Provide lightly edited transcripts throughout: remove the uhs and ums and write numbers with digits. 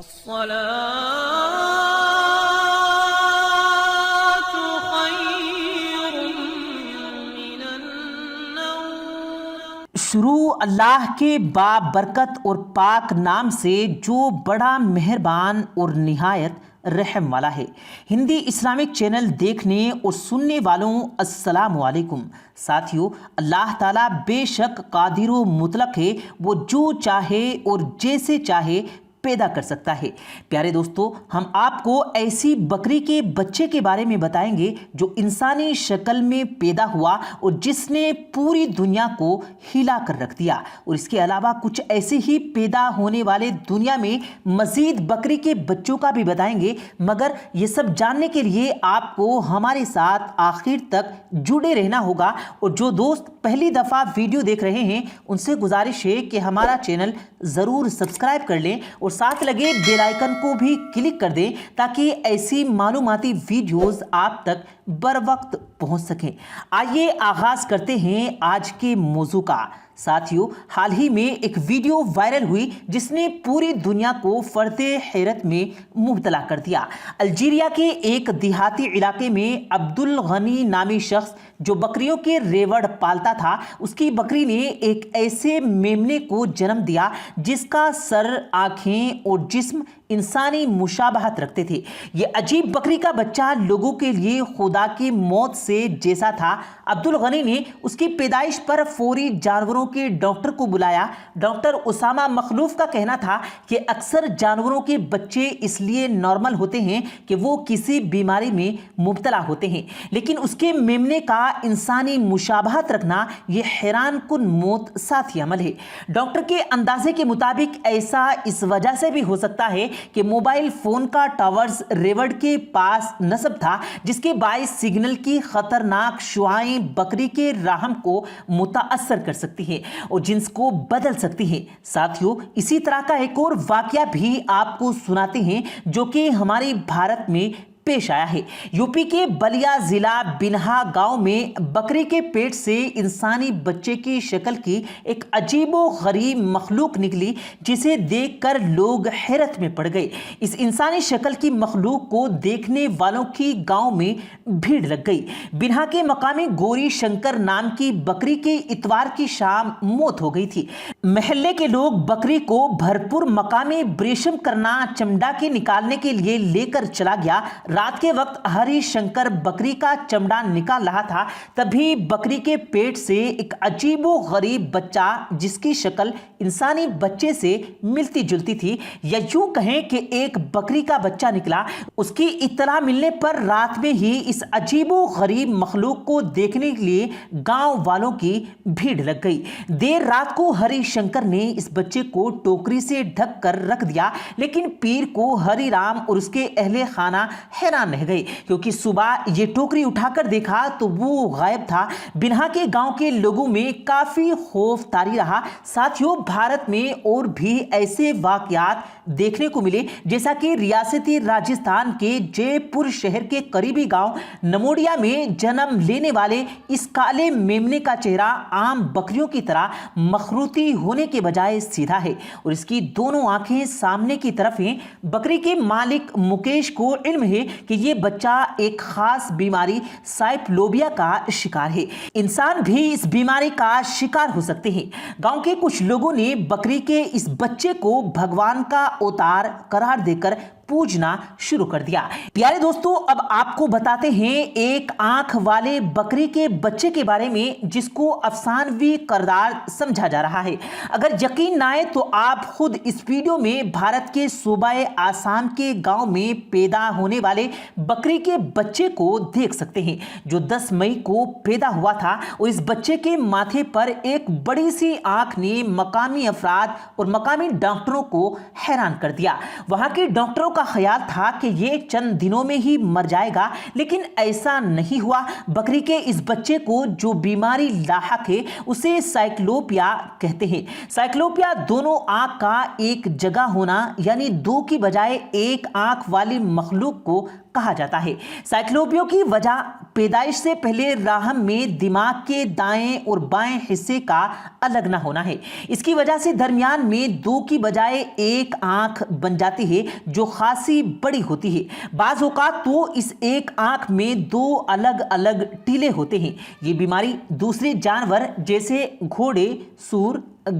الصلاة خير من النوم۔ شروع اللہ کے بابرکت اور پاک نام سے جو بڑا مہربان اور نہایت رحم والا ہے۔ ہندی اسلامک چینل دیکھنے اور سننے والوں السلام علیکم۔ ساتھیو، اللہ تعالیٰ بے شک قادر و مطلق ہے، وہ جو چاہے اور جیسے چاہے پیدا کر سکتا ہے۔ پیارے دوستو، ہم آپ کو ایسی بکری کے بچے کے بارے میں بتائیں گے جو انسانی شکل میں پیدا ہوا اور جس نے پوری دنیا کو ہلا کر رکھ دیا، اور اس کے علاوہ کچھ ایسے ہی پیدا ہونے والے دنیا میں مزید بکری کے بچوں کا بھی بتائیں گے۔ مگر یہ سب جاننے کے لیے آپ کو ہمارے ساتھ آخر تک جڑے رہنا ہوگا، اور جو دوست پہلی دفعہ ویڈیو دیکھ رہے ہیں ان سے گزارش ہے کہ ہمارا چینل ضرور سبسکرائب کر لیں اور ساتھ لگے بیل آئیکن کو بھی کلک کر دیں تاکہ ایسی معلوماتی ویڈیوز آپ تک بر وقت پہنچ سکیں۔ آئیے آغاز کرتے ہیں آج کے موضوع کا۔ ساتھیو، حال ہی میں ایک ویڈیو وائرل ہوئی جس نے پوری دنیا کو فرد حیرت میں مبتلا کر دیا۔ الجیریا کے ایک دیہاتی علاقے میں عبد الغنی نامی شخص جو بکریوں کے ریوڑ پالتا تھا، اس کی بکری نے ایک ایسے میمنے کو جنم دیا جس کا سر، آنکھیں اور جسم انسانی مشابہت رکھتے تھے۔ یہ عجیب بکری کا بچہ لوگوں کے لیے خدا کی موت سے جیسا تھا۔ عبد الغنی نے اس کی پیدائش پر فوری جانوروں کے ڈاکٹر کو بلایا۔ ڈاکٹر اسامہ مخلوف کا کہنا تھا کہ اکثر جانوروں کے بچے اس لیے نارمل ہوتے ہیں کہ وہ کسی بیماری میں مبتلا ہوتے ہیں، لیکن اس کے میمنے کا انسانی مشابہت رکھنا یہ حیران کن موت ساتھی عمل ہے۔ ڈاکٹر کے اندازے کے مطابق ایسا اس وجہ سے بھی ہو سکتا ہے کہ موبائل فون کا ٹاورز ریوڑ کے پاس نصب تھا، جس کے باعث سگنل کی خطرناک شعاعیں بکری کے رحم کو متاثر کر سکتی ہیں اور جنس کو بدل سکتی ہیں۔ ساتھیوں، اسی طرح کا ایک اور واقعہ بھی آپ کو سناتے ہیں جو کہ ہمارے بھارت میں پیش آیا ہے۔ یوپی کے بلیا ضلع بنہا گاؤں میں بکری کے پیٹ سے انسانی بچے کی شکل کی ایک عجیب و غریب مخلوق نکلی جسے دیکھ کر لوگ حیرت میں پڑ گئے۔ اس انسانی شکل کی مخلوق کو دیکھنے والوں کی گاؤں میں بھیڑ لگ گئی۔ بنہا کے مقامی گوری شنکر نام کی بکری کی اتوار کی شام موت ہو گئی تھی۔ محلے کے لوگ بکری کو بھرپور مقامی بریشم کرنا چمڑا کے نکالنے کے لیے لے کر چلا گیا۔ رات کے وقت ہری شنکر بکری کا چمڑا نکال رہا تھا، تبھی بکری کے پیٹ سے ایک عجیب و غریب بچہ جس کی شکل انسانی بچے سے ملتی جلتی تھی، یا یوں کہیں کہ ایک بکری کا بچہ نکلا۔ اس کی اطلاع ملنے پر رات میں ہی اس عجیب و غریب مخلوق کو دیکھنے کے لیے گاؤں والوں کی بھیڑ لگ گئی۔ دیر رات کو ہری شنکر نے اس بچے کو ٹوکری سے ڈھک کر رکھ دیا، لیکن پیر کو ہری رام اور اس کے اہل خانہ حیران رہ گئے کیونکہ صبح یہ ٹوکری اٹھا کر دیکھا تو وہ غائب تھا۔ بنہا کے گاؤں کے لوگوں میں کافی خوف طاری رہا۔ ساتھیوں، بھارت میں اور بھی ایسے واقعات دیکھنے کو ملے، جیسا کہ ریاستی راجستھان کے جے پور شہر کے قریبی گاؤں نموڈیا میں جنم لینے والے اس کالے میمنے کا چہرہ عام بکریوں کی طرح مخروطی ہونے کے بجائے سیدھا ہے اور اس کی دونوں آنکھیں سامنے کی طرف ہیں۔ بکری کے مالک مکیش کو علم ہے کہ یہ بچہ ایک خاص بیماری سائپلوبیا کا شکار ہے۔ انسان بھی اس بیماری کا شکار ہو سکتے ہیں۔ گاؤں کے کچھ لوگوں نے بکری کے اس بچے کو بھگوان کا اوتار قرار دے کر پوجنا شروع کر دیا۔ پیارے دوستو، اب آپ کو بتاتے ہیں ایک آنکھ والے بکری کے بچے کے بارے میں جس کو افسانوی کردار سمجھا جا رہا ہے۔ اگر یقین نہ آئے تو آپ خود اس ویڈیو میں بھارت کے صوبہ آسام کے گاؤں میں پیدا ہونے والے بکری کے بچے کو دیکھ سکتے ہیں جو 10 مئی کو پیدا ہوا تھا، اور اس بچے کے ماتھے پر ایک بڑی سی آنکھ نے مقامی افراد اور مقامی ڈاکٹروں کو حیران کر دیا۔ وہاں کے ڈاکٹروں کا خیال تھا کہ یہ چند دنوں میں ہی مر جائے گا، لیکن ایسا نہیں ہوا۔ بکری کے اس بچے کو جو بیماری لاحق ہے اسے سائکلوپیا کہتے ہیں۔ سائکلوپیا دونوں آنکھ کا ایک جگہ ہونا، یعنی دو کی بجائے ایک آنکھ والی مخلوق کو کہا جاتا ہے۔ سائکلوپیوں کی وجہ پیدائش سے پہلے رحم میں دماغ کے دائیں اور بائیں حصے کا الگ نہ ہونا ہے۔ اس کی وجہ سے درمیان میں 2 کی بجائے 1 آنکھ بن جاتی ہے جو خاصی بڑی ہوتی ہے۔ بعض اوقات تو اس ایک آنکھ میں 2 الگ الگ ٹیلے ہوتے ہیں۔ یہ بیماری دوسرے جانور جیسے گھوڑے، سور،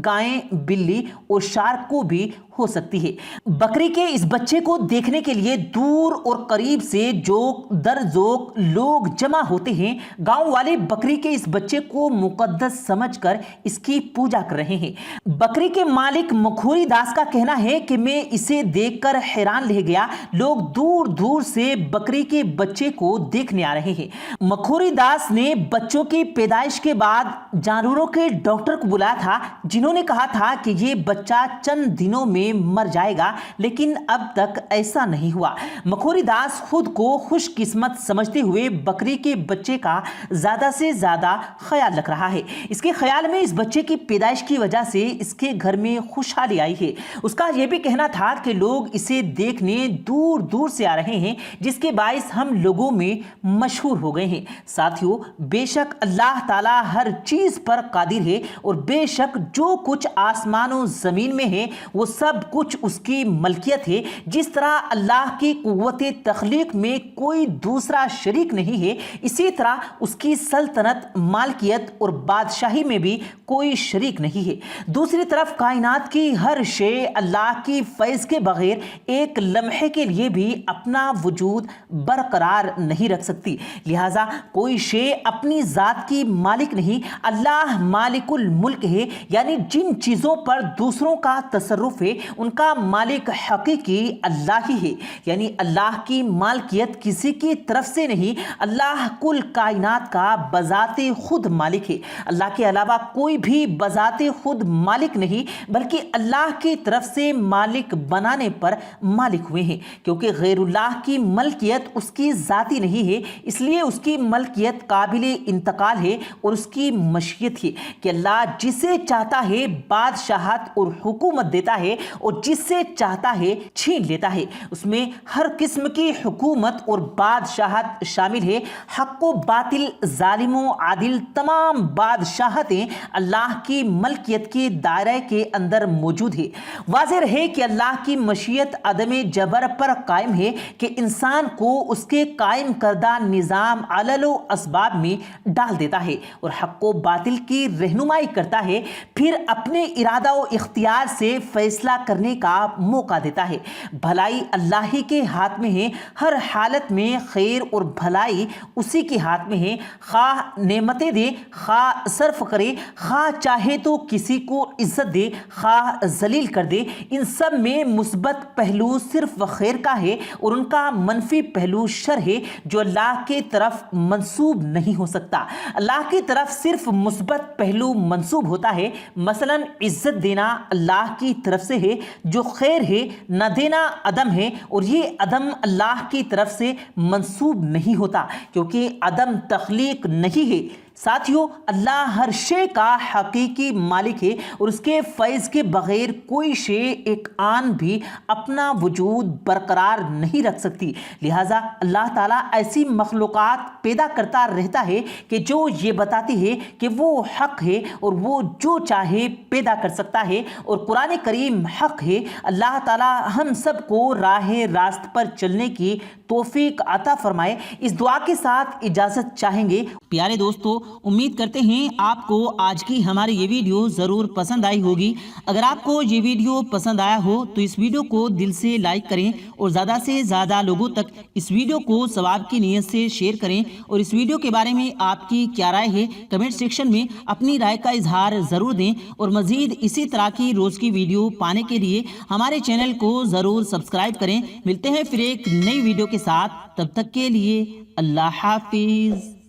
گائیں، بلی اور شارک کو بھی ہو سکتی ہے۔ بکری کے اس بچے کو دیکھنے کے لیے دور اور قریب سے جوک در جوک لوگ جمع ہوتے ہیں۔ گاؤں والے بکری کے اس بچے کو مقدس سمجھ کر اس کی پوجا کر رہے ہیں۔ بکری کے مالک مکھوری داس کا کہنا ہے کہ میں اسے دیکھ کر حیران رہ گیا، لوگ دور دور سے بکری کے بچے کو دیکھنے آ رہے ہیں۔ مکھوری داس نے بچوں کی پیدائش کے بعد جانوروں کے ڈاکٹر کو بلایا تھا، جنہوں نے کہا تھا کہ یہ بچہ چند دنوں میں مر جائے گا، لیکن اب تک ایسا نہیں ہوا۔ مکھوری داس خود کو خوش قسمت سمجھتے ہوئے بکری کے بچے کا زیادہ سے زیادہ خیال رکھ رہا ہے۔ اس کے خیال میں اس بچے کی پیدائش کی وجہ سے اس کے گھر میں خوشحالی آئی ہے۔ اس کا یہ بھی کہنا تھا کہ لوگ اسے دیکھنے دور دور سے آ رہے ہیں، جس کے باعث ہم لوگوں میں مشہور ہو گئے ہیں۔ ساتھیو، بے شک اللہ تعالیٰ ہر چیز پر قادر ہے، اور بے شک جو کچھ آسمان و زمین میں ہے وہ سب کچھ اس کی ملکیت ہے۔ جس طرح اللہ کی قوت تخلیق میں کوئی دوسرا شریک نہیں ہے، اسی طرح اس کی سلطنت، مالکیت اور بادشاہی میں بھی کوئی شریک نہیں ہے۔ دوسری طرف کائنات کی ہر شے اللہ کی فیض کے بغیر ایک لمحے کے لیے بھی اپنا وجود برقرار نہیں رکھ سکتی، لہٰذا کوئی شے اپنی ذات کی مالک نہیں۔ اللہ مالک الملک ہے، یعنی جن چیزوں پر دوسروں کا تصرف ہے ان کا مالک حقیقی اللہ ہی ہے، یعنی اللہ کی مالکیت کسی کی طرف سے نہیں، اللہ کل کائنات کا بذات خود مالک ہے۔ اللہ کے علاوہ کوئی بھی بذات خود مالک نہیں، بلکہ اللہ کی طرف سے مالک بنانے پر مالک ہوئے ہیں، کیونکہ غیر اللہ کی ملکیت اس کی ذاتی نہیں ہے، اس لیے اس کی ملکیت قابل انتقال ہے اور اس کی مشیت ہے کہ اللہ جسے چاہتا ہے بادشاہت اور حکومت دیتا ہے اور جس سے چاہتا ہے چھین لیتا ہے۔ اس میں ہر قسم کی حکومت اور بادشاہت شامل ہے۔ حق و باطل، ظالم و عادل، تمام بادشاہتیں اللہ کی ملکیت کے دائرے کے اندر موجود ہے۔ واضح رہے کہ اللہ کی مشیت عدم جبر پر قائم ہے کہ انسان کو اس کے قائم کردہ نظام علل و اسباب میں ڈال دیتا ہے اور حق و باطل کی رہنمائی کرتا ہے، پھر اپنے ارادہ و اختیار سے فیصلہ کرنے کا موقع دیتا ہے۔ بھلائی اللہ ہی کے ہاتھ میں ہے، ہر حالت میں خیر اور بھلائی اسی کے ہاتھ میں ہے، خواہ نعمتیں دے، خواہ صرف کرے، خواہ چاہے تو کسی کو عزت دے، خواہ ذلیل کر دے۔ ان سب میں مثبت پہلو صرف خیر کا ہے اور ان کا منفی پہلو شر ہے جو اللہ کی طرف منسوب نہیں ہو سکتا۔ اللہ کی طرف صرف مثبت پہلو منسوب ہوتا ہے، مثلا عزت دینا اللہ کی طرف سے ہے، جو خیر ہے، نہ دینا عدم ہے، اور یہ عدم اللہ کی طرف سے منسوب نہیں ہوتا کیونکہ عدم تخلیق نہیں ہے۔ ساتھیو، اللہ ہر شے کا حقیقی مالک ہے اور اس کے فیض کے بغیر کوئی شے ایک آن بھی اپنا وجود برقرار نہیں رکھ سکتی، لہٰذا اللہ تعالیٰ ایسی مخلوقات پیدا کرتا رہتا ہے کہ جو یہ بتاتی ہے کہ وہ حق ہے اور وہ جو چاہے پیدا کر سکتا ہے، اور قرآن کریم حق ہے۔ اللہ تعالیٰ ہم سب کو راہ راست پر چلنے کی توفیق عطا فرمائے۔ اس دعا کے ساتھ اجازت چاہیں گے۔ پیارے دوستو، امید کرتے ہیں آپ کو آج کی ہماری یہ ویڈیو ضرور پسند آئی ہوگی۔ اگر آپ کو یہ ویڈیو پسند آیا ہو تو اس ویڈیو کو دل سے لائک کریں اور زیادہ سے زیادہ لوگوں تک اس ویڈیو کو ثواب کی نیت سے شیئر کریں، اور اس ویڈیو کے بارے میں آپ کی کیا رائے ہے کمنٹ سیکشن میں اپنی رائے کا اظہار ضرور دیں، اور مزید اسی طرح کی روز کی ویڈیو پانے کے لیے ہمارے چینل کو ضرور سبسکرائب کریں۔ ملتے ہیں پھر ایک نئی ویڈیو کے ساتھ، تب تک کے لیے اللہ حافظ۔